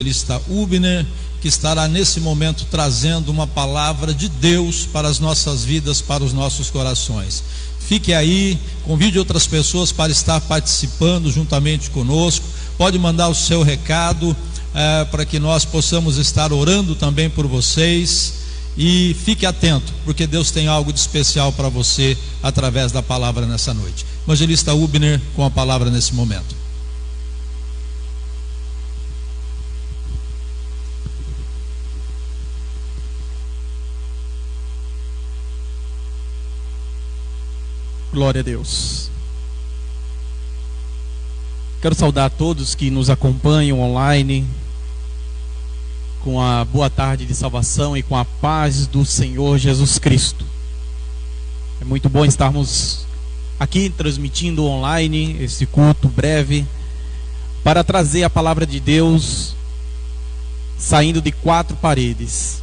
evangelista Hubner, que estará nesse momento trazendo uma palavra de Deus para as nossas vidas, para os nossos corações. Fique aí, convide outras pessoas para estar participando juntamente conosco. Pode mandar o seu recado para que nós possamos estar orando também por vocês. E fique atento, porque Deus tem algo de especial para você através da palavra nessa noite. Evangelista Hubner com a palavra nesse momento. Glória a Deus. Quero saudar a todos que nos acompanham online com a boa tarde de salvação e com a paz do Senhor Jesus Cristo. É muito bom estarmos aqui transmitindo online esse culto breve para trazer a palavra de Deus saindo de 4 paredes.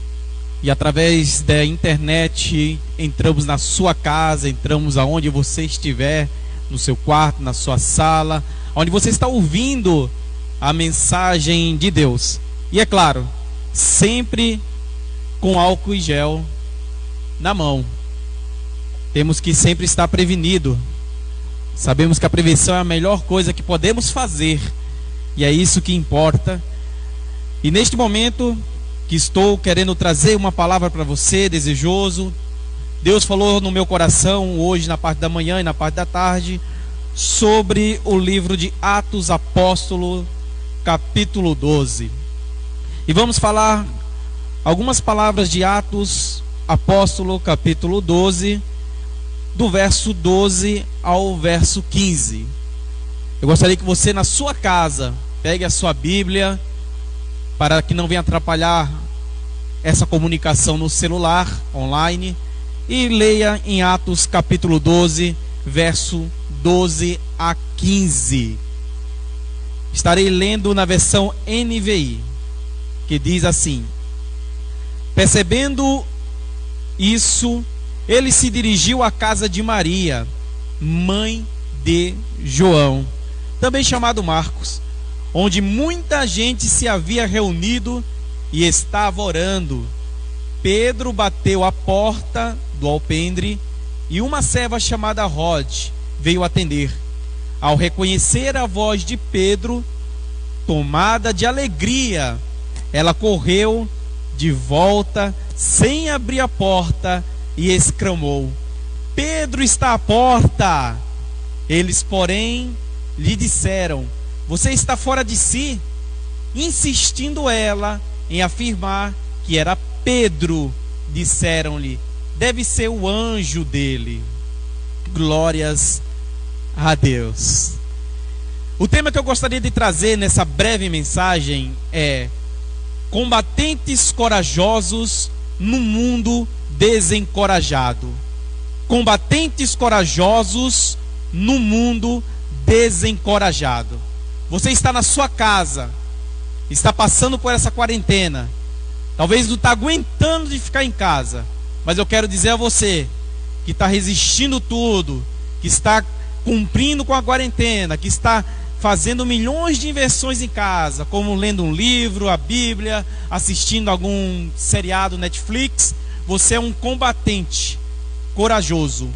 E através da internet entramos na sua casa, entramos aonde você estiver, no seu quarto, na sua sala, onde você está ouvindo a mensagem de Deus. E é claro, sempre com álcool e gel na mão. Temos que sempre estar prevenido. Sabemos que a prevenção é a melhor coisa que podemos fazer, e é isso que importa. E neste momento que estou querendo trazer uma palavra para você, desejoso, Deus falou no meu coração hoje na parte da manhã e na parte da tarde sobre o livro de Atos Apóstolo, capítulo 12. E vamos falar algumas palavras de Atos Apóstolo, capítulo 12, do verso 12 ao verso 15. Eu gostaria que você, na sua casa, pegue a sua Bíblia, para que não venha atrapalhar essa comunicação no celular, online, e leia em Atos capítulo 12, verso 12 a 15. Estarei lendo na versão NVI, que diz assim: percebendo isso, ele se dirigiu à casa de Maria, mãe de João, também chamado Marcos, onde muita gente se havia reunido e estava orando. Pedro bateu à porta do alpendre e uma serva chamada Rod veio atender. Ao reconhecer a voz de Pedro, tomada de alegria, ela correu de volta sem abrir a porta e exclamou: Pedro está à porta. Eles, porém, lhe disseram: você está fora de si? Insistindo ela em afirmar que era Pedro, disseram-lhe: deve ser o anjo dele. Glórias a Deus. O tema que eu gostaria de trazer nessa breve mensagem é: combatentes corajosos no mundo desencorajado. Combatentes corajosos no mundo desencorajado. Você está na sua casa, está passando por essa quarentena, talvez não está aguentando de ficar em casa, mas eu quero dizer a você que está resistindo tudo, que está cumprindo com a quarentena, que está fazendo milhões de inversões em casa, como lendo um livro, a Bíblia, assistindo algum seriado Netflix. Você é um combatente corajoso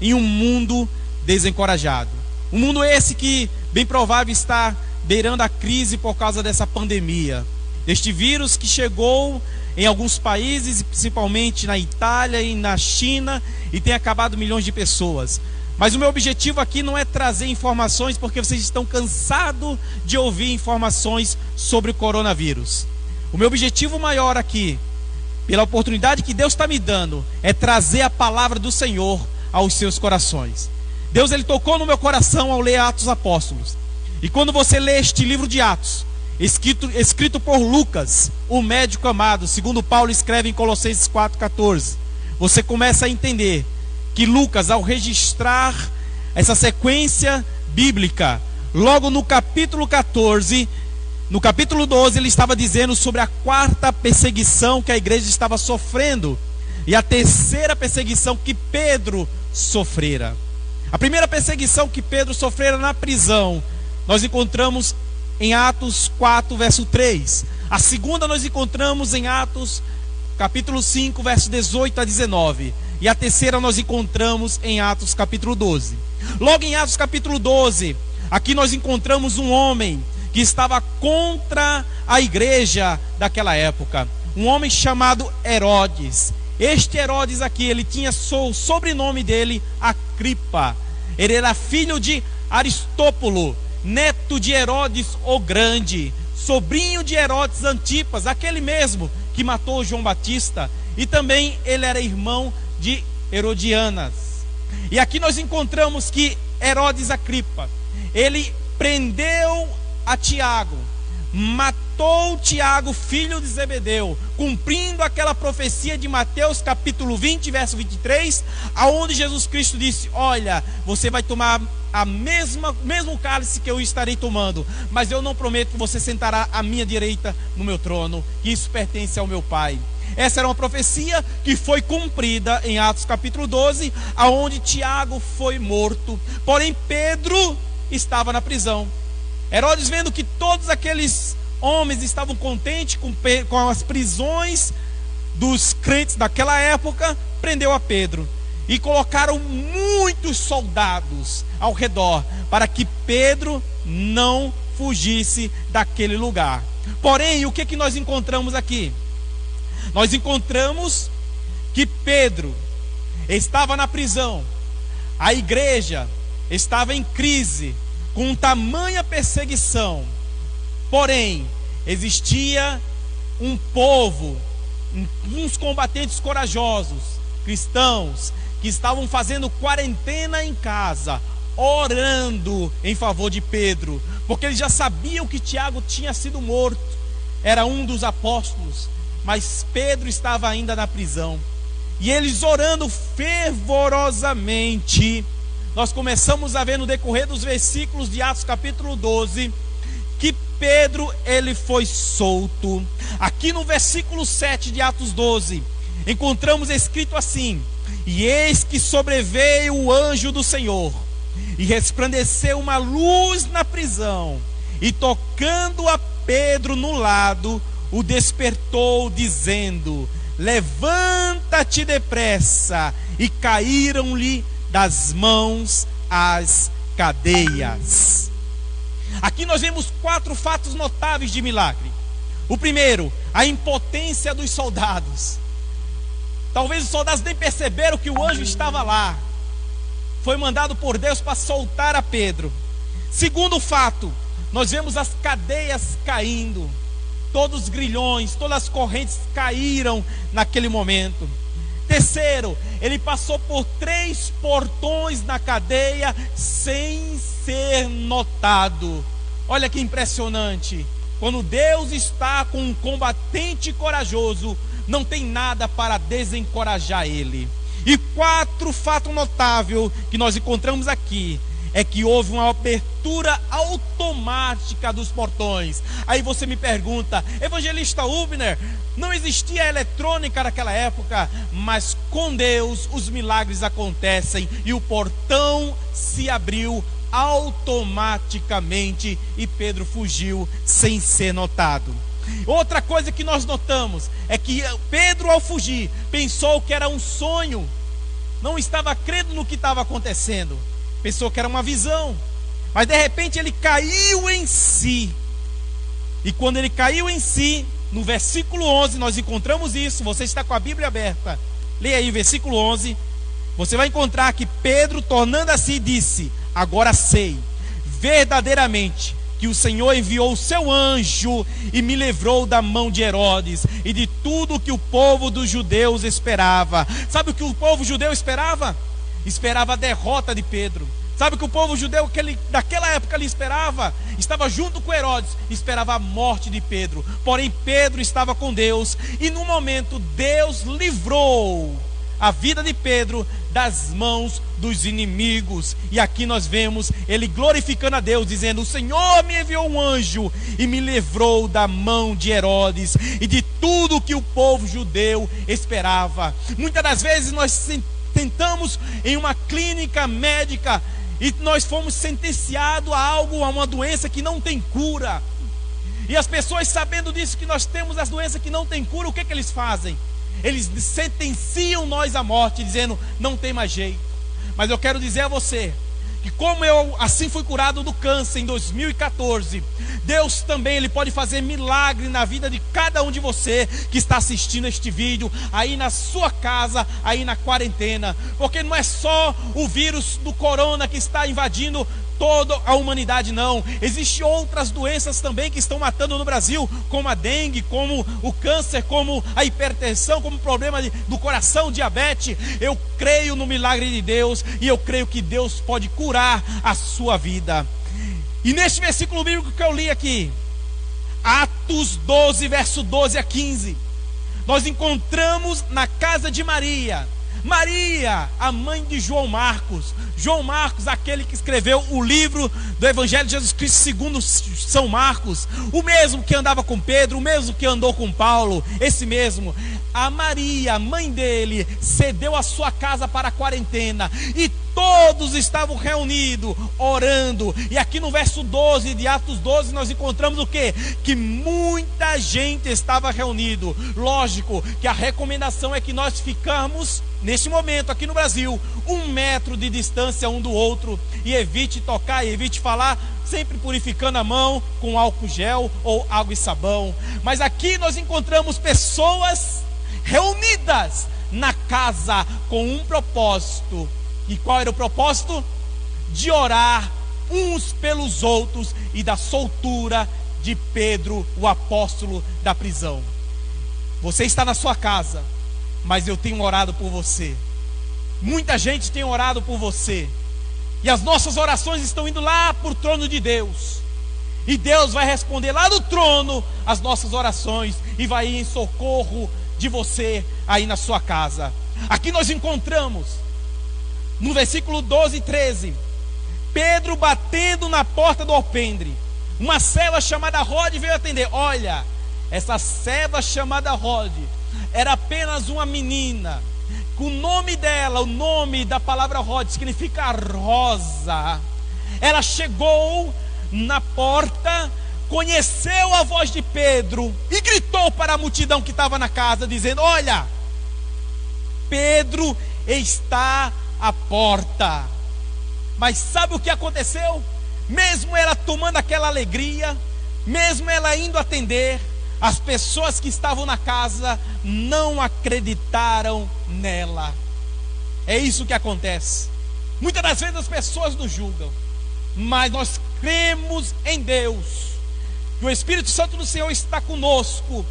em um mundo desencorajado. Um mundo esse que bem provável está beirando a crise por causa dessa pandemia, deste vírus que chegou em alguns países, principalmente na Itália e na China, e tem acabado milhões de pessoas. Mas o meu objetivo aqui não é trazer informações porque vocês estão cansados de ouvir informações sobre o coronavírus. O meu objetivo maior aqui, pela oportunidade que Deus está me dando, é trazer a palavra do Senhor aos seus corações. Deus, ele tocou no meu coração ao ler Atos Apóstolos. E quando você lê este livro de Atos, escrito por Lucas, o médico amado, segundo Paulo escreve em Colossenses 4,14, você começa a entender que Lucas, ao registrar essa sequência bíblica, logo no capítulo 14, no capítulo 12, ele estava dizendo sobre a 4ª perseguição que a igreja estava sofrendo e a 3ª perseguição que Pedro sofrera. A primeira perseguição que Pedro sofrera na prisão, nós encontramos em Atos 4, verso 3, A segunda nós encontramos em Atos, capítulo 5, verso 18 a 19. E a terceira nós encontramos em Atos, capítulo 12. Logo em Atos, capítulo 12, aqui nós encontramos um homem que estava contra a igreja daquela época. Um homem chamado Herodes. Este Herodes aqui, ele tinha o sobrenome dele, Agripa. Ele era filho de Aristóbulo, neto de Herodes o Grande, sobrinho de Herodes Antipas, aquele mesmo que matou João Batista. E também ele era irmão de Herodianas. E aqui nós encontramos que Herodes Agripa, ele prendeu a Tiago, matou Tiago, filho de Zebedeu, cumprindo aquela profecia de Mateus capítulo 20, verso 23, aonde Jesus Cristo disse: olha, você vai tomar mesmo cálice que eu estarei tomando, mas eu não prometo que você sentará à minha direita no meu trono, que isso pertence ao meu Pai. Essa era uma profecia que foi cumprida em Atos capítulo 12, aonde Tiago foi morto, porém Pedro estava na prisão. Herodes, vendo que todos aqueles homens estavam contentes com as prisões dos crentes daquela época, prendeu a Pedro. E colocaram muitos soldados ao redor, para que Pedro não fugisse daquele lugar. Porém, o que nós encontramos aqui? Nós encontramos que Pedro estava na prisão, a igreja estava em crise, com tamanha perseguição. Porém, existia um povo, uns combatentes corajosos, cristãos, que estavam fazendo quarentena em casa, orando em favor de Pedro, porque eles já sabiam que Tiago tinha sido morto, era um dos apóstolos, mas Pedro estava ainda na prisão. E eles orando fervorosamente, nós começamos a ver no decorrer dos versículos de Atos capítulo 12, que Pedro, ele foi solto. Aqui no versículo 7 de Atos 12, encontramos escrito assim: e eis que sobreveio o anjo do Senhor, e resplandeceu uma luz na prisão, e tocando a Pedro no lado, o despertou, dizendo: levanta-te depressa. E caíram-lhe das mãos as cadeias. Aqui nós vemos 4 fatos notáveis de milagre. O primeiro, a impotência dos soldados. Talvez os soldados nem perceberam que o anjo estava lá. Foi mandado por Deus para soltar a Pedro. Segundo fato, nós vemos as cadeias caindo. Todos os grilhões, todas as correntes caíram naquele momento. Terceiro, ele passou por 3 portões na cadeia sem ser notado. Olha que impressionante. Quando Deus está com um combatente corajoso, não tem nada para desencorajar ele. E 4 fato notável que nós encontramos aqui é que houve uma abertura automática dos portões. Aí você me pergunta: evangelista Hubner, não existia eletrônica naquela época? Mas com Deus os milagres acontecem, e o portão se abriu automaticamente e Pedro fugiu sem ser notado. Outra coisa que nós notamos é que Pedro, ao fugir, pensou que era um sonho, não estava crendo no que estava acontecendo, pensou que era uma visão, mas de repente ele caiu em si. E quando ele caiu em si, no versículo 11 nós encontramos isso. Você está com a Bíblia aberta, leia aí o versículo 11. Você vai encontrar que Pedro, tornando a si, disse: agora sei verdadeiramente que o Senhor enviou o seu anjo e me livrou da mão de Herodes e de tudo que o povo dos judeus esperava. Sabe o que o povo judeu esperava? Esperava a derrota de Pedro. Sabe o que o povo judeu daquela época lhe esperava? Estava junto com Herodes, esperava a morte de Pedro. Porém Pedro estava com Deus, e no momento Deus livrou a vida de Pedro das mãos dos inimigos. E aqui nós vemos ele glorificando a Deus, dizendo: o Senhor me enviou um anjo e me livrou da mão de Herodes e de tudo que o povo judeu esperava. Muitas das vezes nós tentamos em uma clínica médica e nós fomos sentenciados a algo, a uma doença que não tem cura. E as pessoas, sabendo disso, que nós temos as doenças que não tem cura, o que que eles fazem? Eles sentenciam nós à morte, dizendo, não tem mais jeito. Mas eu quero dizer a você, que como eu assim fui curado do câncer em 2014, Deus também, Ele pode fazer milagre na vida de cada um de você que está assistindo este vídeo, aí na sua casa, aí na quarentena. Porque não é só o vírus do corona que está invadindo toda a humanidade, não. Existem outras doenças também que estão matando no Brasil, como a dengue, como o câncer, como a hipertensão, como o problema do coração, diabetes. Eu creio no milagre de Deus e eu creio que Deus pode curar a sua vida. E neste versículo bíblico que eu li aqui, Atos 12, verso 12 a 15, nós encontramos na casa de Maria, a mãe de João Marcos. João Marcos, aquele que escreveu o livro do Evangelho de Jesus Cristo segundo São Marcos, o mesmo que andava com Pedro, o mesmo que andou com Paulo, esse mesmo. A Maria, mãe dele, cedeu a sua casa para a quarentena, e todos estavam reunidos, orando. E aqui no verso 12 de Atos 12, nós encontramos o quê? Que muita gente estava reunido. Lógico que a recomendação é que nós ficamos, neste momento aqui no Brasil, 1 metro de distância um do outro, e evite tocar, e evite falar, sempre purificando a mão com álcool gel ou água e sabão. Mas aqui nós encontramos pessoas reunidas na casa com um propósito. E qual era o propósito? De orar uns pelos outros e da soltura de Pedro, o apóstolo da prisão. Você está na sua casa, mas eu tenho orado por você. Muita gente tem orado por você. E as nossas orações estão indo lá para o trono de Deus. E Deus vai responder lá do trono as nossas orações e vai ir em socorro de você aí na sua casa. Aqui nós encontramos, no versículo 12 e 13, Pedro batendo na porta do alpendre. Uma serva chamada Rode veio atender. Olha, essa serva chamada Rode era apenas uma menina. O nome dela, o nome da palavra Rode significa rosa. Ela chegou na porta, conheceu a voz de Pedro e gritou para a multidão que estava na casa, dizendo: olha, Pedro está à porta. Mas sabe o que aconteceu? Mesmo ela tomando aquela alegria, mesmo ela indo atender, as pessoas que estavam na casa não acreditaram nela. É isso que acontece. Muitas das vezes as pessoas nos julgam, mas nós cremos em Deus. E o Espírito Santo do Senhor está conosco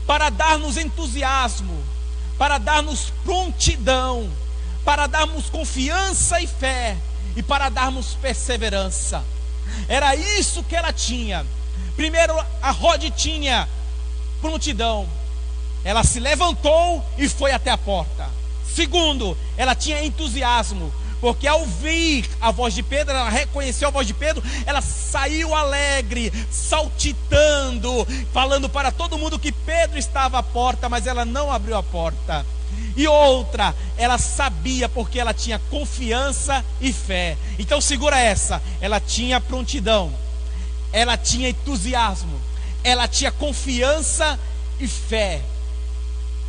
para dar-nos entusiasmo, para dar-nos prontidão, para darmos confiança e fé, e para darmos perseverança. Era isso que ela tinha. Primeiro, a Rode tinha prontidão. Ela se levantou e foi até a porta. Segundo, ela tinha entusiasmo, porque ao ouvir a voz de Pedro, ela reconheceu a voz de Pedro, ela saiu alegre, saltitando, falando para todo mundo que Pedro estava à porta, mas ela não abriu a porta. E outra, ela sabia, porque ela tinha confiança e fé. Então segura essa, ela tinha prontidão, ela tinha entusiasmo, ela tinha confiança e fé.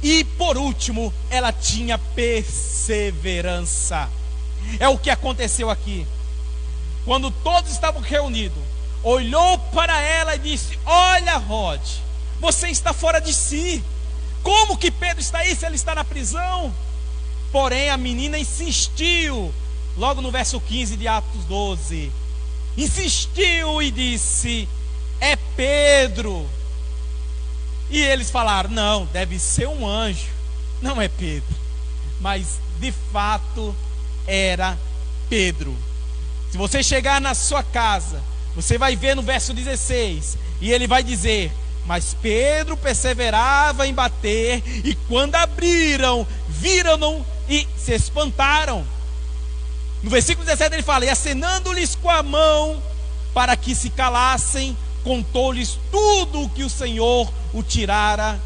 E por último, ela tinha perseverança. É o que aconteceu aqui. Quando todos estavam reunidos, olhou para ela e disse: olha, Rode, você está fora de si. Como que Pedro está aí se ele está na prisão? Porém a menina insistiu. Logo no verso 15 de Atos 12, insistiu e disse: é Pedro. E eles falaram: não, deve ser um anjo, não é Pedro. Mas de fato era Pedro. Se você chegar na sua casa, você vai ver no verso 16, e ele vai dizer: mas Pedro perseverava em bater, e quando abriram, viram-no e se espantaram. No versículo 17 ele fala: e acenando-lhes com a mão para que se calassem, contou-lhes tudo o que o Senhor o tirara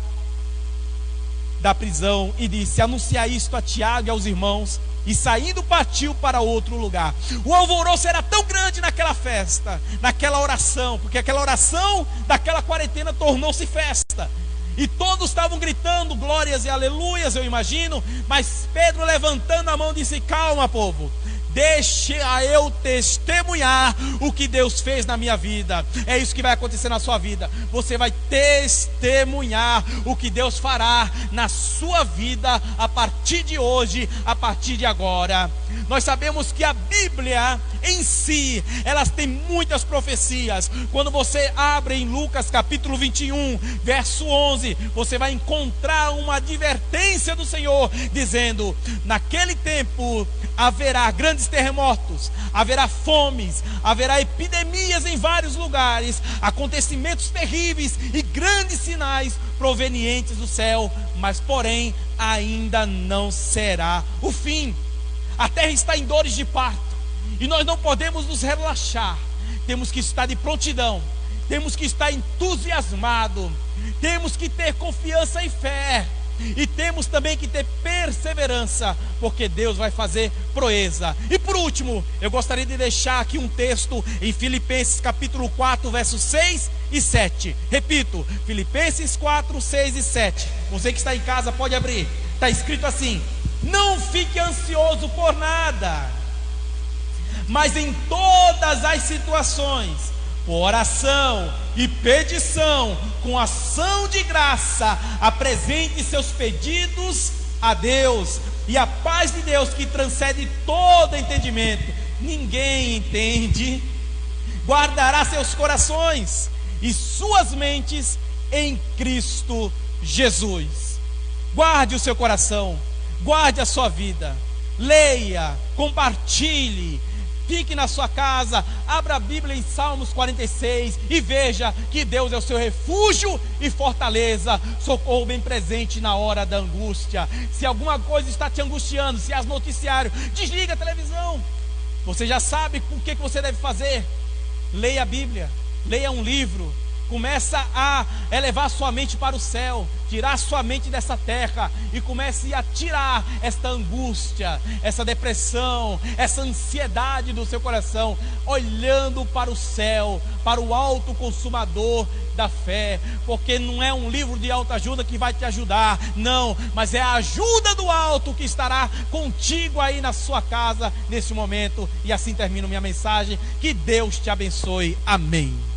da prisão, e disse: anunciai isto a Tiago e aos irmãos. e saindo partiu para outro lugar. O alvoroço era tão grande naquela festa, naquela oração, porque aquela oração daquela quarentena tornou-se festa. E todos estavam gritando glórias e aleluias, eu imagino. Mas Pedro, levantando a mão, disse: calma, povo, deixa eu testemunhar o que Deus fez na minha vida. É isso que vai acontecer na sua vida. Você vai testemunhar o que Deus fará na sua vida a partir de hoje, a partir de agora. Nós sabemos que a Bíblia em si, elas têm muitas profecias. Quando você abre em Lucas capítulo 21, verso 11, você vai encontrar uma advertência do Senhor, dizendo: naquele tempo haverá grandes terremotos, haverá fomes, haverá epidemias em vários lugares, acontecimentos terríveis e grandes sinais provenientes do céu, mas porém ainda não será o fim. A terra está em dores de parto, e nós não podemos nos relaxar. Temos que estar de prontidão, temos que estar entusiasmado, temos que ter confiança e fé, e temos também que ter perseverança, porque Deus vai fazer proeza. E por último, eu gostaria de deixar aqui um texto em Filipenses capítulo 4, versos 6 e 7. Repito, Filipenses 4, 6 e 7. Você que está em casa pode abrir. Está escrito assim: não fique ansioso por nada, mas em todas as situações, por oração e petição, com ação de graça, apresente seus pedidos a Deus, e a paz de Deus, que transcende todo entendimento, ninguém entende, guardará seus corações e suas mentes em Cristo Jesus. Guarde o seu coração, guarde a sua vida, leia, compartilhe, fique na sua casa, abra a Bíblia em Salmos 46 e veja que Deus é o seu refúgio e fortaleza, socorro bem presente na hora da angústia. Se alguma coisa está te angustiando, se é noticiário, desliga a televisão. Você já sabe o que você deve fazer. Leia a Bíblia, leia um livro, começa a elevar sua mente para o céu, tirar sua mente dessa terra e comece a tirar esta angústia, essa depressão, essa ansiedade do seu coração, olhando para o céu, para o alto consumador da fé, porque não é um livro de autoajuda que vai te ajudar, não, mas é a ajuda do alto que estará contigo aí na sua casa nesse momento. E assim termino minha mensagem. Que Deus te abençoe. Amém.